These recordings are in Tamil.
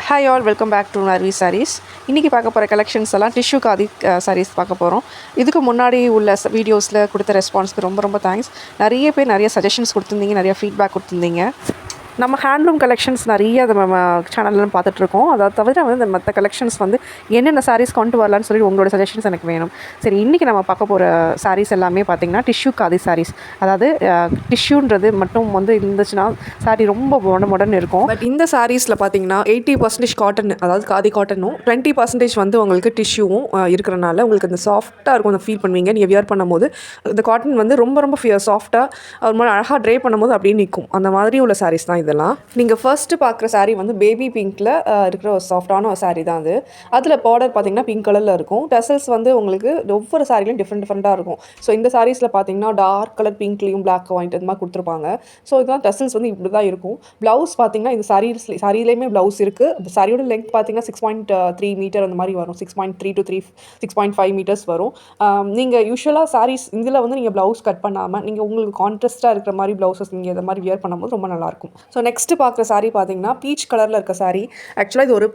Hi all, welcome back to Narvi Sarees. இன்றைக்கி பார்க்க போகிற கலெக்ஷன்ஸ் எல்லாம் டிஷ்யூ காதி சாரீஸ் பார்க்க போகிறோம். இதுக்கு முன்னாடி உள்ள வீடியோஸில் கொடுத்த ரெஸ்பான்ஸ்க்கு ரொம்ப ரொம்ப தேங்க்ஸ். நிறைய பேர் நிறைய சஜஷன்ஸ் கொடுத்துருந்தீங்க, நிறைய ஃபீட்பேக் கொடுத்துருந்தீங்க. நம்ம ஹேண்ட்லூம் கலெக்ஷன்ஸ் நிறைய நம்ம சேனல்லாம் பார்த்துட்ருக்கோம். அதை தவிர வந்து மற்ற கலெக்ஷன்ஸ் வந்து என்னென்ன சாரீஸ் கொண்டு வரலான்னு சொல்லி உங்களோட சஜஷன்ஸ் எனக்கு வேணும். சரி, இன்றைக்கி நம்ம பார்க்க போகிற சாரீஸ் எல்லாமே பார்த்திங்கன்னா டிஷ்யூ காதி சாரீஸ். அதாவது டிஷ்யூன்றது மட்டும் வந்து இருந்துச்சுன்னா சாரீ ரொம்ப மொடன்னு இருக்கும். பட் இந்த சாரீஸில் பார்த்திங்கன்னா 80% காட்டன், அதாவது காதி காட்டனும் 20% வந்து உங்களுக்கு டிஷ்யூவும் இருக்கிறனால உங்களுக்கு அந்த சாஃப்டாக இருக்கும். அந்த ஃபீல் பண்ணுவீங்க நீங்கள் வியர் பண்ணும்போது. இந்த காட்டன் வந்து ரொம்ப ரொம்ப சாஃப்டாக ஒரு மாதிரி அழகாக ட்ரை பண்ணும்போது அப்படியே நிற்கும். அந்த மாதிரி உள்ள சாரீஸ் தான் இதெல்லாம். நீங்கள் ஃபர்ஸ்ட்டு பார்க்குற சாரீ வந்து பேபி பிங்க்கில் இருக்கிற ஒரு சாஃப்டான ஒரு சாரீ தான் அது. அதில் பார்டர் பார்த்திங்கன்னா பிங்க் கலரில் இருக்கும். டசல்ஸ் வந்து உங்களுக்கு ஒவ்வொரு சாரிலையும் டிஃப்ரெண்ட்டாக இருக்கும். ஸோ இந்த சாரீஸில் பார்த்திங்கன்னா டார்க் கலர் பிங்க்லேயும் பிளாக் ஒயிட் இது மாதிரி கொடுத்துருப்பாங்க. ஸோ இதுதான் டசல்ஸ் வந்து இப்படி தான் இருக்கும். ப்ளவுஸ் பார்த்திங்கன்னா இந்த சாரிலையுமே ப்ளவுஸ் இருக்குது. அந்த சாரியோட லெங்க் பார்த்திங்கன்னா 6.3 மீட்டர் அந்த மாதிரி வரும். 6.3 to 6.5 மீட்டர்ஸ் வரும். நீங்கள் யூஸ்வலாக சாரீஸ் இதில் வந்து நீங்கள் ப்ளவுஸ் கட் பண்ணாமல் நீங்கள் உங்களுக்கு கான்ட்ராஸ்ட்டாக இருக்கிற மாதிரி ப்ளவுஸஸ் நீங்கள் இதை மாதிரி வியர் பண்ணும்போது ரொம்ப நல்லாயிருக்கும். ஸோ நெக்ஸ்ட்டு பார்க்குற சாரீ பார்த்திங்கன்னா பீச் கலரில் இருக்க சாரீ. ஆக்சுவலாக இது ஒரு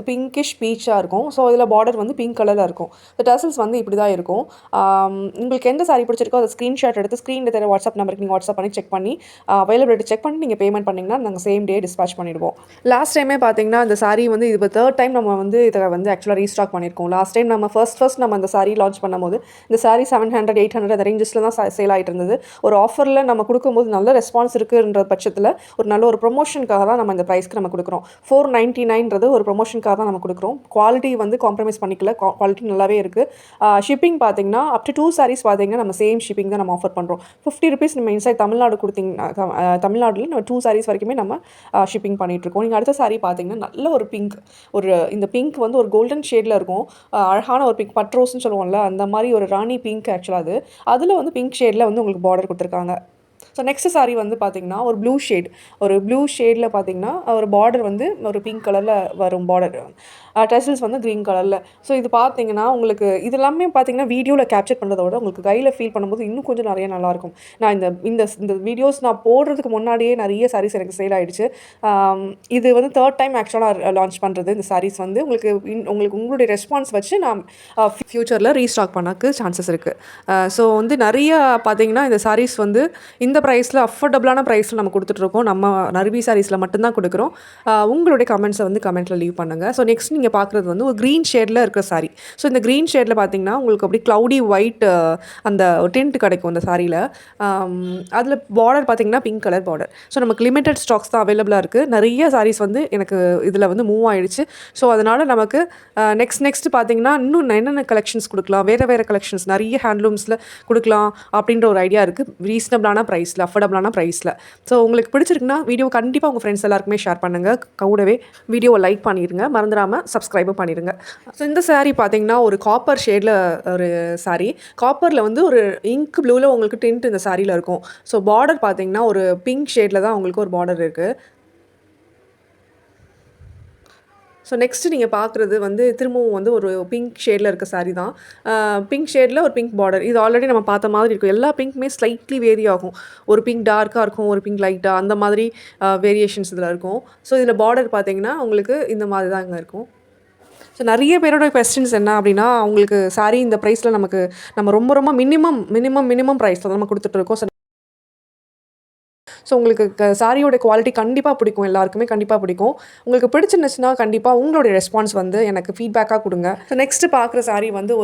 பிங்கிஷ் பீச்சாக இருக்கும். ஸோ இதில் பார்டர் வந்து பிங்க் கலரில் இருக்கும். ஸோ டசல்ஸ் வந்து இப்படி தான் இருக்கும். உங்களுக்கு எந்த சாரீ பிடிச்சிருக்கோ அதை ஸ்க்ரீன்ஷாட் எடுத்து ஸ்க்ரீனில் தெரிய வாட்ஸ்அப் நம்பருக்கு நீங்கள் வாட்ஸ்அப் பண்ணி செக் பண்ணி அவைலபிலிட்டி செக் பண்ணி நீங்கள் பேமெண்ட் பண்ணிங்கன்னா நாங்கள் சேம் டே டிஸ்பேச் பண்ணிவிடுவோம். லாஸ்ட் டைமே பார்த்திங்கன்னா இந்த சாரீ வந்து இது 3rd டைம் நம்ம வந்து இதை வந்து ஆக்சுவலாக ரீஸ்டாக் பண்ணியிருக்கோம். லாஸ்ட் டைம் நம்ம ஃபர்ஸ்ட் நம்ம இந்த சாரீ லான்ச் பண்ணும்போது இந்த சாரீ 700, 800 அந்த ரேஞ்சஸில் தான் சேல் ஆகிட்டு இருந்தது. ஒரு ஆஃபரில் நம்ம கொடுக்கும்போது நல்ல ரெஸ்பான்ஸ் இருக்குன்ற பட்சத்தில் ஒரு நல்ல ஒரு ப்ரொமோஷனுக்காக தான் நம்ம இந்த ப்ரைஸ்க்கு நம்ம கொடுக்குறோம். 499 ஒரு ப்ரொமோஷனுக்காக தான் நம்ம கொடுக்குறோம். குவாலிட்டி வந்து காம்ப்ரமைஸ் பண்ணிக்கல, குவாலிட்டி நல்லாவே இருக்குது. ஷிப்பிங் பார்த்திங்கன்னா அப் டு 2 சாரீஸ் பார்த்திங்கன்னா நம்ம சேம் ஷிப்பிங் தான் நம்ம ஆஃபர் பண்ணுறோம். 50 rupees நம்ம இன்சைட் தமிழ்நாடு கொடுத்திங்கன்னா தமிழ்நாட்டில் நம்ம 2 சாரீஸ் வரைக்குமே நம்ம ஷிப்பிங் பண்ணிகிட்ருக்கோம். நீங்கள் அடுத்த சாரீ பார்த்திங்கன்னா நல்ல ஒரு பிங்க், இந்த பிங்க் வந்து ஒரு கோல்டன் ஷேடில் இருக்கும். அழகான ஒரு பிங்க், பட்ரோஸ்ன்னு சொல்லுவோம்ல, அந்த மாதிரி ஒரு ராணி பிங்க். ஆக்சுவலாக அதில் வந்து பிங்க் ஷேடில் வந்து உங்களுக்கு பார்டர் கொடுத்துருக்காங்க. ஸோ நெக்ஸ்ட் சாரீ வந்து பார்த்திங்கன்னா ஒரு ப்ளூ ஷேடில் பார்த்திங்கன்னா ஒரு பார்டர் வந்து ஒரு பிங்க் கலரில் வரும். பார்டர் டசல்ஸ் வந்து க்ரீன் கலரில். ஸோ இது பார்த்திங்கன்னா உங்களுக்கு இது எல்லாமே பார்த்திங்கன்னா வீடியோவில் கேப்சர் பண்ணுறத விட உங்களுக்கு கையில் ஃபீல் பண்ணும்போது இன்னும் கொஞ்சம் நிறைய நல்லாயிருக்கும். நான் இந்த வீடியோஸ் நான் போடுறதுக்கு முன்னாடியே நிறைய சாரீஸ் எனக்கு சேல் ஆகிடுச்சு. இது வந்து 3rd டைம் ஆக்சுவலாக லான்ச் பண்ணுறது. இந்த சாரீஸ் வந்து உங்களுடைய ரெஸ்பான்ஸ் வச்சு நான் ஃப்யூச்சரில் ரீஸ்டாக் பண்ணக்கு சான்சஸ் இருக்குது. ஸோ வந்து நிறைய பார்த்திங்கன்னா இந்த சாரீஸ் வந்து இந்த ப்ரைஸில் அஃபோர்டபுளான ப்ரைஸில் நம்ம கொடுத்துட்ருக்கோம். நம்ம நர்வி சாரீஸில் மட்டும்தான் கொடுக்குறோம். உங்களுடைய கமெண்ட்ஸை வந்து கமெண்ட்டில் லீவ் பண்ணுங்கள். ஸோ நெக்ஸ்ட் நீங்கள் பார்க்குறது வந்து ஒரு க்ரீன் ஷேடில் இருக்கிற சாரீ. ஸோ இந்த க்ரீன் ஷேடில் பார்த்திங்கன்னா உங்களுக்கு அப்படி க்ளவுடி ஒயிட் அந்த டிண்ட் கிடைக்கும் அந்த சாரியில். அதில் பார்டர் பார்த்திங்கன்னா பிங்க் கலர் பார்டர். ஸோ நமக்கு லிமிட்டட் ஸ்டாக்ஸ் தான் அவைலபிளாக இருக்குது. நிறைய சாரீஸ் வந்து எனக்கு இதில் வந்து மூவ் ஆகிடுச்சு. ஸோ அதனால் நமக்கு நெக்ஸ்ட் பார்த்திங்கன்னா இன்னும் என்னென்ன கலெக்ஷன்ஸ் கொடுக்கலாம், வேறு கலெக்ஷன்ஸ் நிறைய ஹேண்ட்லூம்ஸில் கொடுக்கலாம் அப்படின்ற ஒரு ஐடியா இருக்குது. ரீசனபிளான ப்ரைஸில், அஃபோர்டபுளான ப்ரைஸில். ஸோ உங்களுக்கு பிடிச்சிருக்குன்னா வீடியோ கண்டிப்பாக உங்கள் ஃப்ரெண்ட்ஸ் எல்லாருக்குமே ஷேர் பண்ணுங்கள். கூடவே வீடியோவை லைக் பண்ணிடுங்க, மறந்துடாமல் சப்ஸ்கிரைபும் பண்ணிடுங்க. ஸோ இந்த சாரீ பார்த்திங்கன்னா ஒரு காப்பர் ஷேடில் ஒரு சாரீ. காப்பரில் வந்து ஒரு இங்க் ப்ளூவில் உங்களுக்கு டிண்ட் இந்த சாரியில் இருக்கும். ஸோ பார்டர் பார்த்திங்கன்னா ஒரு பிங்க் ஷேடில் தான் உங்களுக்கு ஒரு பார்டர் இருக்குது. ஸோ நெக்ஸ்ட்டு நீங்கள் பார்க்குறது வந்து திரும்பவும் வந்து ஒரு பிங்க் ஷேடில் இருக்க சாரீ தான். பிங்க் ஷேடில் ஒரு பிங்க் பார்டர். இது ஆல்ரெடி நம்ம பார்த்த மாதிரி இருக்கும். எல்லா பிங்க்குமே ஸ்லைட்லி வேரி ஆகும். ஒரு பிங்க் டார்க்காக இருக்கும், ஒரு பிங்க் லைட்டாக, அந்த மாதிரி வேரியேஷன்ஸ் இதில் இருக்கும். ஸோ இதில் பார்டர் பார்த்திங்கன்னா உங்களுக்கு இந்த மாதிரி தான் இங்கே இருக்கும். ஸோ நிறைய பேரோட கொஸ்டின்ஸ் என்ன அப்படின்னா, அவங்களுக்கு சாரீ இந்த ப்ரைஸில் நம்ம ரொம்ப மினிமம் ப்ரைஸில் தான் நம்ம கொடுத்துட்ருக்கோம். ஸோ உங்களுக்கு சாரியோட குவாலிட்டி கண்டிப்பாக பிடிக்கும், எல்லாருக்குமே கண்டிப்பாக பிடிக்கும். உங்களுக்கு பிடிச்சிருந்துச்சுன்னா கண்டிப்பாக உங்களுடைய ரெஸ்பான்ஸ் வந்து எனக்கு ஃபீட்பேக்காக கொடுங்க. ஸோ நெக்ஸ்ட்டு பார்க்குற சாரீ வந்து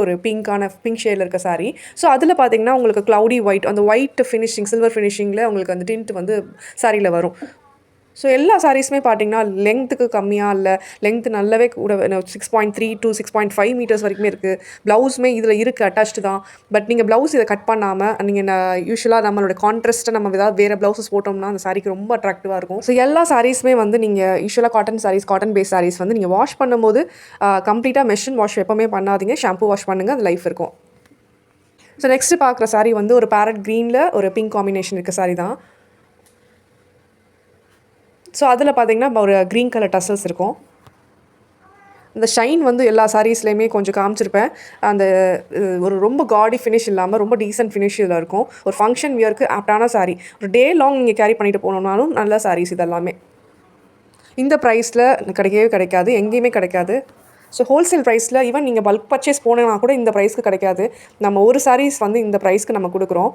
ஒரு பிங்க் ஷேடில் இருக்க சாரீ. ஸோ அதில் பார்த்திங்கன்னா உங்களுக்கு க்ளவுடி ஒயிட், அந்த ஒயிட் ஃபினிஷிங், சில்வர் ஃபினிஷிங்கில் உங்களுக்கு அந்த டிண்ட் வந்து சாரியில் வரும். ஸோ எல்லா சாரீஸுமே பார்த்திங்கன்னா லெங்த்துக்கு கம்மியாக இல்லை, லெங்த் நல்லாவே கூட 6.3 to 6.5 மீட்டர்ஸ் வரைக்குமே இருக்குது. ப்ளவுஸுமே இதில் இருக்குது, அட்டாச்டு தான். பட் நீங்கள் ப்ளவுஸ் இதை கட் பண்ணாமல் நீங்கள் யூஸ்வலாக நம்மளோட கான்ட்ராஸ்ட்டை நம்ம ஏதாவது வேறு ப்ளவுஸஸ் போட்டோம்னா அந்த சாரீக்கு ரொம்ப அட்ராக்டிவாக இருக்கும். ஸோ எல்லா சாரீஸுமே வந்து நீங்கள் யூஸ்வலாக காட்டன் பேஸ் சாரீஸ் வந்து நீங்கள் வாஷ் பண்ணும்போது கம்ப்ளீட்டாக மெஷின் வாஷ் எப்போவுமே பண்ணாதீங்க, ஷாம்பு வாஷ் பண்ணுங்கள், அது லைஃப் இருக்கும். ஸோ நெக்ஸ்ட்டு பார்க்குற சாரீ வந்து ஒரு பேரட் க்ரீனில் ஒரு பிங்க் காம்பினேஷன் இருக்க சாரீ தான். ஸோ அதில் பார்த்திங்கன்னா ஒரு க்ரீன் கலர் டசல்ஸ் இருக்கும். இந்த ஷைன் வந்து எல்லா சாரீஸ்லேயுமே கொஞ்சம் காமிச்சிருப்பேன். அந்த ஒரு ரொம்ப காடி ஃபினிஷ் இல்லாமல் ரொம்ப டீசென்ட் ஃபினிஷ் இதில் இருக்கும். ஒரு ஃபங்க்ஷன் வியருக்கு ஆப்டான சாரீ. ஒரு டே லாங் நீங்கள் கேரி பண்ணிட்டு போகணுன்னாலும் நல்ல சாரீஸ் இதெல்லாமே. இந்த ப்ரைஸில் கிடைக்கவே கிடைக்காது, எங்கேயுமே கிடைக்காது. ஸோ ஹோல்சேல் ப்ரைஸில் ஈவன் நீங்கள் பல்க் பர்ச்சேஸ் போனீங்கன்னா கூட இந்த ப்ரைஸ்க்கு கிடைக்காது. நம்ம ஒரு சாரீஸ் வந்து இந்த ப்ரைஸ்க்கு நம்ம கொடுக்குறோம்.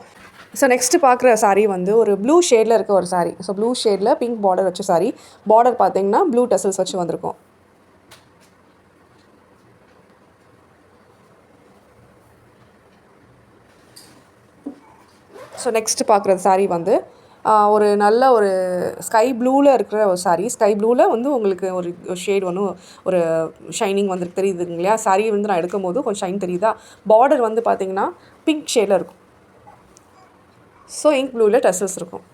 ஸோ நெக்ஸ்ட்டு பார்க்குற சாரீ வந்து ஒரு ப்ளூ ஷேடில் இருக்க ஒரு சாரீ. ஸோ ப்ளூ ஷேடில் பிங்க் பார்டர் வச்ச சாரீ. பார்டர் பார்த்தீங்கன்னா ப்ளூ டசல்ஸ் வச்சு வந்திருக்கும். ஸோ நெக்ஸ்ட்டு பார்க்குற சாரீ வந்து ஒரு நல்ல ஒரு ஸ்கை ப்ளூவில் இருக்கிற ஒரு சாரீ. ஸ்கை ப்ளூவில் வந்து உங்களுக்கு ஒரு ஷேட் ஒன்று ஒரு ஷைனிங் வந்து தெரியுதுங்க இல்லையா? சாரீ வந்து நான் எடுக்கும் போது கொஞ்சம் ஷைன் தெரியுதா? பார்டர் வந்து பார்த்திங்கன்னா பிங்க் ஷேடில் இருக்கும். ஸோ இங்க் ப்ளூவில் டசல்ஸ் இருக்கும்.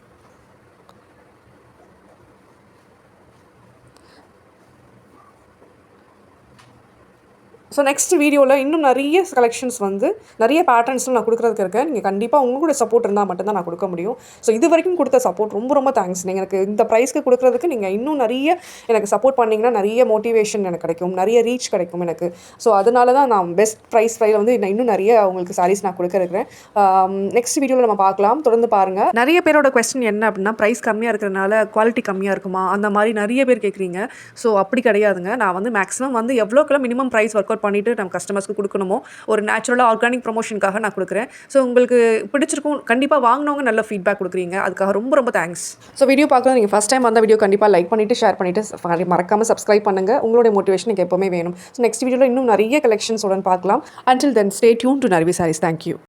ஸோ நெக்ஸ்ட் வீடியோவில் இன்னும் நிறைய கலெக்ஷன்ஸ் வந்து நிறைய பேட்டர்ன்ஸும் நான் கொடுக்குறதுக்கு இருக்கேன். நீங்கள் கண்டிப்பாக உங்களோட சப்போர்ட் இருந்தால் மட்டும்தான் நான் கொடுக்க முடியும். ஸோ இது வரைக்கும் கொடுத்த சப்போர்ட் ரொம்ப ரொம்ப தேங்க்ஸ். நீங்கள் எனக்கு இந்த ப்ரைஸ்க்கு கொடுக்குறதுக்கு நீங்கள் இன்னும் நிறைய எனக்கு சப்போர்ட் பண்ணிங்கன்னா நிறைய மோட்டிவேஷன் எனக்கு கிடைக்கும், நிறைய ரீச் கிடைக்கும் எனக்கு. ஸோ அதனால தான் நான் பெஸ்ட் ப்ரைஸ் வந்து நான் இன்னும் நிறைய உங்களுக்கு சாரீஸ் நான் கொடுக்க இருக்கிறேன். நெக்ஸ்ட் வீடியோவில் நம்ம பார்க்கலாம். தொடர்ந்து பாருங்கள். நிறைய பேரோட கொஸ்டின் என்ன அப்படின்னா, ப்ரைஸ் கம்மியாக இருக்கிறதுனால குவாலிட்டி கம்மியாக இருக்குமா அந்த மாதிரி நிறைய பேர் கேட்குறீங்க. ஸோ அப்படி கிடையாதுங்க. நான் வந்து மேக்ஸிமம் வந்து எவ்வளோக்கெல்லாம் மினிமம் ப்ரைஸ் ஒர்க் அவுட் பண்ணிவிட்டு நம்ம கஸ்டமர்ஸ்க்கு கொடுக்கணுமோ ஒரு நேச்சுரலாக ஆர்கானிக் ப்ரொமோஷனுக்காக நான் கொடுக்குறேன். ஸோ உங்களுக்கு பிடிச்சிருக்கும், கண்டிப்பாக வாங்கினவங்க நல்ல ஃபீட்பேக் கொடுக்குறீங்க, அதுக்காக ரொம்ப ரொம்ப தேங்க்ஸ். ஸோ வீடியோ பார்க்கலாம். நீங்கள் ஃபஸ்ட் டைம் வந்த வீடியோ கண்டிப்பாக லைக் பண்ணிவிட்டு ஷேர் பண்ணிவிட்டு மறக்காமல் சப்ஸ்கிரைப் பண்ணுங்கள். உங்களுடைய மோட்டிவேஷன் எனக்கு எப்போவுமே வேணும். ஸோ நெக்ஸ்ட் வீடியோவில் இன்னும் நிறைய கலெக்ஷன்ஸ் உடன் பார்க்கலாம். Until then stay tuned to Narvi Sarees. Thank you.